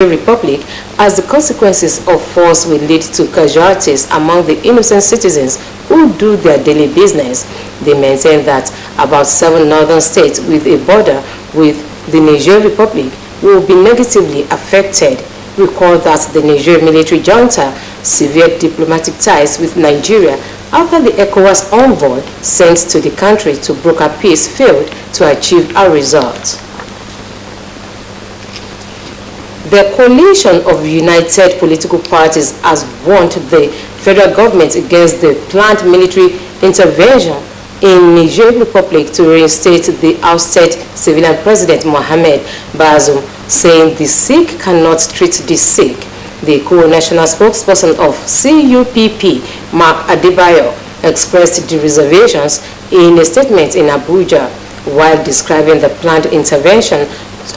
Republic, as the consequences of force will lead to casualties among the innocent citizens who do their daily business. They maintain that about 7 northern states with a border with the Niger Republic will be negatively affected. Recall that the Niger military junta severed diplomatic ties with Nigeria after the ECOWAS envoy sent to the country to broker peace failed to achieve a result. The coalition of united political parties has warned the federal government against the planned military intervention in Niger Republic to reinstate the ousted civilian president Mohamed Bazoum, saying the sick cannot treat the sick. The co-national spokesperson of CUPP, Mark Adebayo, expressed the reservations in a statement in Abuja while describing the planned intervention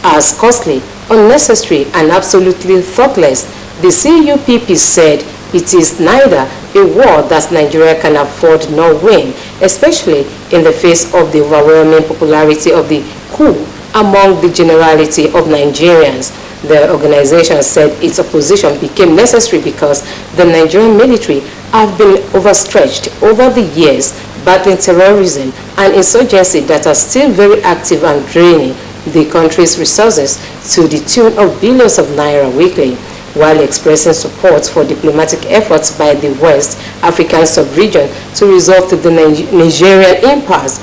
as costly, unnecessary, and absolutely thoughtless. The CUPP said it is neither a war that Nigeria can afford nor win, especially in the face of the overwhelming popularity of the coup among the generality of Nigerians. The organization said its opposition became necessary because the Nigerian military have been overstretched over the years, battling terrorism and insurgency that are still very active and draining the country's resources to the tune of billions of naira weekly. While expressing support for diplomatic efforts by the West African sub-region to resolve the Nigerian impasse,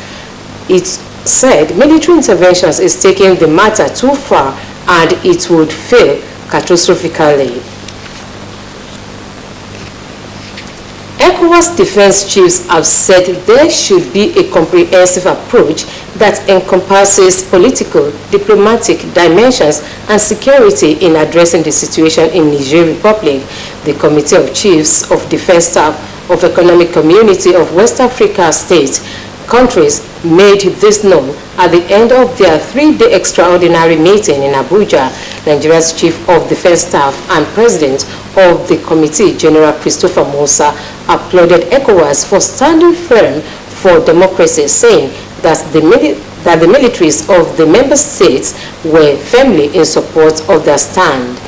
it said military interventions is taking the matter too far and it would fail catastrophically. ECOWAS defense chiefs have said there should be a comprehensive approach that encompasses political, diplomatic dimensions and security in addressing the situation in Niger Republic. The Committee of Chiefs of Defense Staff of Economic Community of West Africa states countries made this known at the end of their 3-day extraordinary meeting in Abuja. Nigeria's Chief of Defense Staff and President of the Committee, General Christopher Musa, applauded ECOWAS for standing firm for democracy, saying that the militaries of the member states were firmly in support of their stand.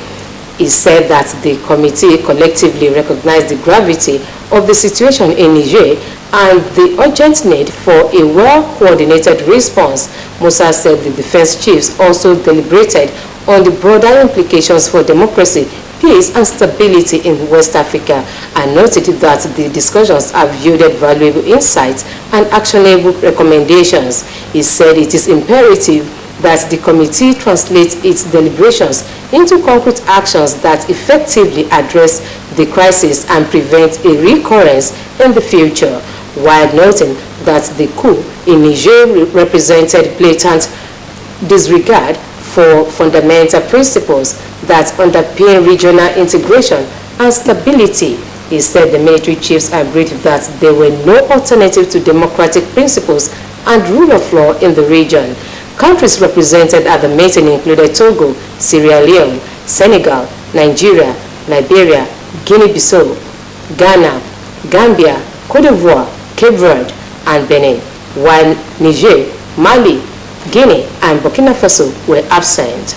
He said that the committee collectively recognized the gravity of the situation in Niger and the urgent need for a well-coordinated response. Musa said the defense chiefs also deliberated on the broader implications for democracy, peace and stability in West Africa, and noted that the discussions have yielded valuable insights and actionable recommendations. He said it is imperative that the committee translates its deliberations into concrete actions that effectively address the crisis and prevent a recurrence in the future, while noting that the coup in Niger represented blatant disregard for fundamental principles that underpin regional integration and stability. He said the military chiefs agreed that there were no alternative to democratic principles and rule of law in the region. Countries represented at the meeting included Togo, Sierra Leone, Senegal, Nigeria, Liberia, Guinea-Bissau, Ghana, Gambia, Cote d'Ivoire, Cape Verde, and Benin, while Niger, Mali, Guinea, and Burkina Faso were absent.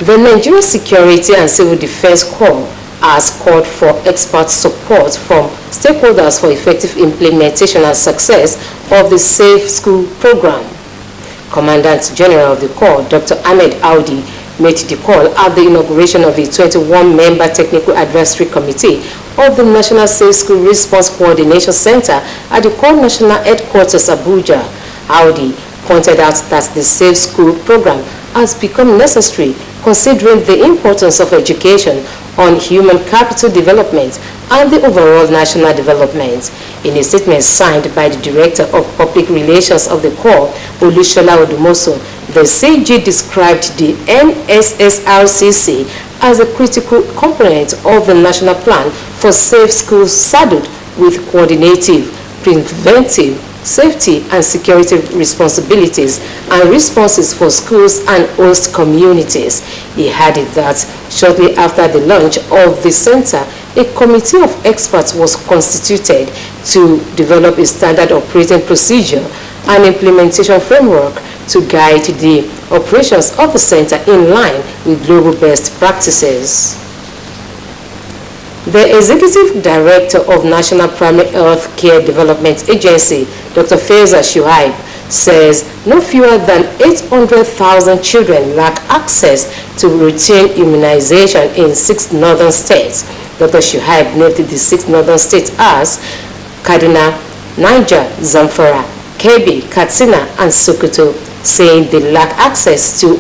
The Nigerian Security and Civil Defense Corps has called for expert support from stakeholders for effective implementation and success of the Safe School program. Commandant General of the Corps, Dr. Ahmed Audi, made the call at the inauguration of a 21-member Technical Advisory Committee of the National Safe School Response Coordination Center at the Corps National Headquarters, Abuja. Audi pointed out that the Safe School program has become necessary considering the importance of education on human capital development and the overall national development. In a statement signed by the Director of Public Relations of the Corps, Olushola Odumoso, the CG described the NSSRCC as a critical component of the national plan for safe schools saddled with coordinative, preventive, safety and security responsibilities and responses for schools and host communities. He added that shortly after the launch of the center, a committee of experts was constituted to develop a standard operating procedure and implementation framework to guide the operations of the center in line with global best practices. The Executive Director of National Primary Health Care Development Agency, Dr. Faiza Shuaib, says no fewer than 800,000 children lack access to routine immunization in 6 northern states. Dr. Shuaib noted the 6 northern states as Kaduna, Niger, Zamfara, Kebbi, Katsina, and Sokoto, saying they lack access to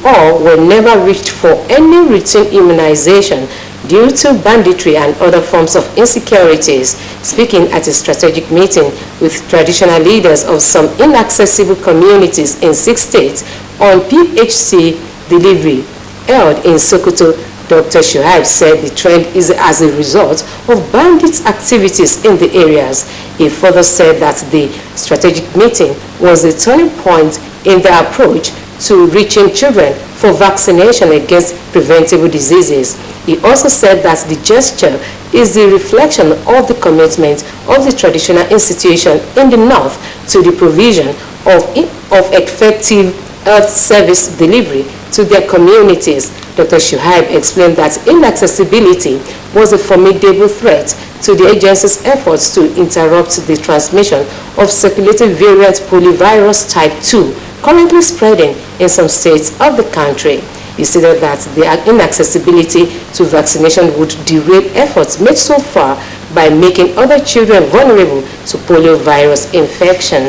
or were never reached for any routine immunization due to banditry and other forms of insecurities. Speaking at a strategic meeting with traditional leaders of some inaccessible communities in 6 states on PHC delivery held in Sokoto, Dr. Shuaib said the trend is as a result of bandits' activities in the areas. He further said that the strategic meeting was a turning point in the approach to reaching children for vaccination against preventable diseases. He also said that the gesture is the reflection of the commitment of the traditional institution in the North to the provision of effective health service delivery to their communities. Dr. Shuaib explained that inaccessibility was a formidable threat to the agency's efforts to interrupt the transmission of circulating variant poliovirus type 2, currently spreading in some states of the country. He stated that the inaccessibility to vaccination would derail efforts made so far by making other children vulnerable to poliovirus infection.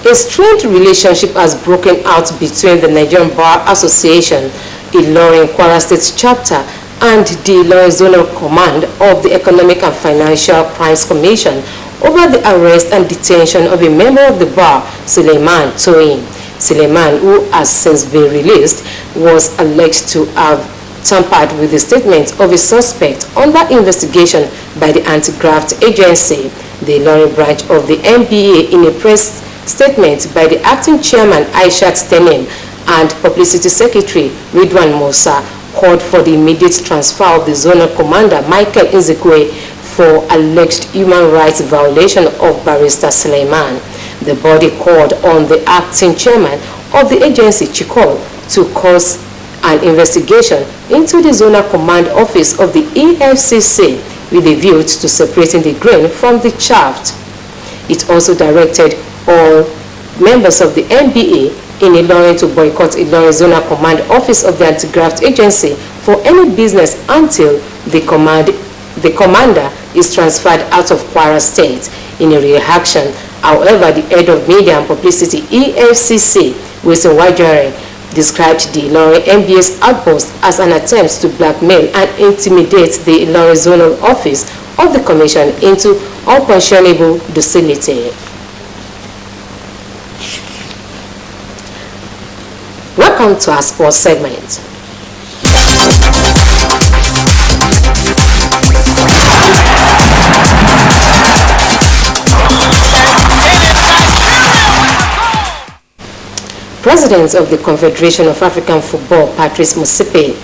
A strained relationship has broken out between the Nigerian Bar Association, Ilorin Kwara State chapter, and the Ilorin Zonal Command of the Economic and Financial Crimes Commission over the arrest and detention of a member of the bar, Suleiman Toyin. Suleiman, who has since been released, was alleged to have tampered with the statement of a suspect under investigation by the anti-graft agency. The Ilorin branch of the NBA, in a press statement by the acting chairman Aishat Tenem and publicity secretary Ridwan Musa, called for the immediate transfer of the zonal commander Michael Nzekwe for alleged human rights violation of Barrister Suleiman. The body called on the acting chairman of the agency, Chikol, to cause an investigation into the zonal command office of the EFCC with a view to separating the grain from the chaff. It also directed all members of the NBA in Ilorin to boycott Ilorin Zonal Command Office of the Anti-Graft Agency for any business until the commander is transferred out of Kwara State. In a reaction, however, the head of media and publicity EFCC, Wilson Wajare, described the Ilorin NBA's outpost as an attempt to blackmail and intimidate the Ilorin Zonal Office of the Commission into unconscionable docility. Welcome to our sports segment. President of the Confederation of African Football, Patrice Motsepe,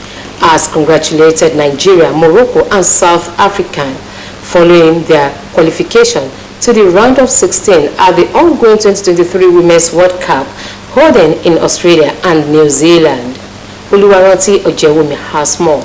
has congratulated Nigeria, Morocco, and South Africa following their qualification to the round of 16 at the ongoing 2023 Women's World Cup holding in Australia and New Zealand. Oluwaranti Ojewumi has more.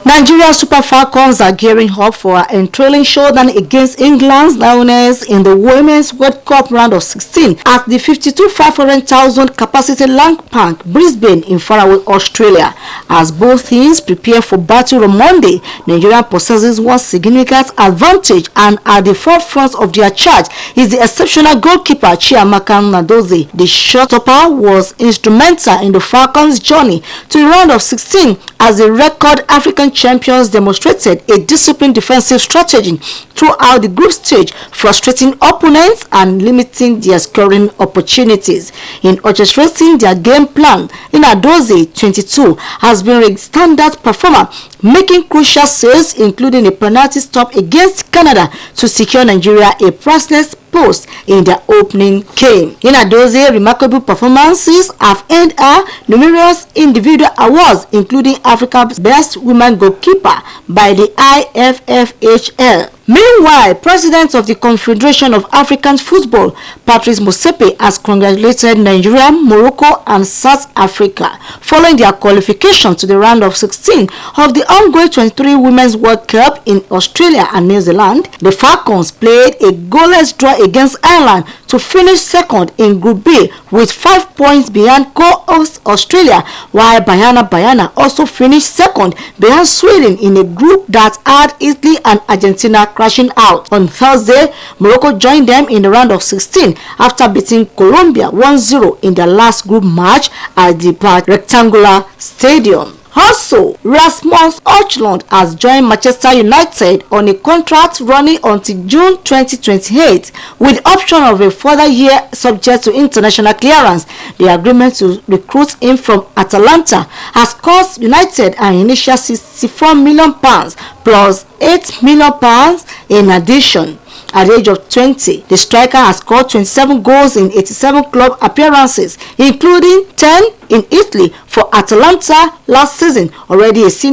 Nigeria Super Falcons are gearing up for an enthralling showdown against England's Lionesses in the Women's World Cup round of 16 at the 52,500 capacity Lang Park, Brisbane in faraway Australia. As both teams prepare for battle on Monday, Nigeria possesses one significant advantage and at the forefront of their charge is the exceptional goalkeeper Chiamaka Nnadozie. The shot-stopper was instrumental in the Falcons' journey to the round of 16 as the record African champions demonstrated a disciplined defensive strategy throughout the group stage, frustrating opponents and limiting their scoring opportunities. In orchestrating their game plan, Nnadozie, 22, has been a standout performer, making crucial saves including a penalty stop against Canada to secure Nigeria a priceless post in their opening game. Nnadozie remarkable performances have earned her numerous individual awards, including Africa's Best Women Goalkeeper by the IFFHL. Meanwhile, President of the Confederation of African Football, Patrice Motsepe, has congratulated Nigeria, Morocco and South Africa following their qualification to the round of 16 of the ongoing 23 Women's World Cup in Australia and New Zealand. The Falcons played a goalless draw against Ireland to finish second in Group B with 5 points behind co-host Australia, while Bayana also finished second behind Sweden in a group that had Italy and Argentina crashing out. On Thursday, Morocco joined them in the round of 16 after beating Colombia 1-0 in their last group match at the Rectangular Stadium. Also, Rasmus Højlund has joined Manchester United on a contract running until June 2028 with option of a further year subject to international clearance. The agreement to recruit him from Atalanta has cost United an initial £64 million plus £8 million in addition. At the age of 20, the striker has scored 27 goals in 87 club appearances, including 10 in Italy for Atalanta last season, already a senior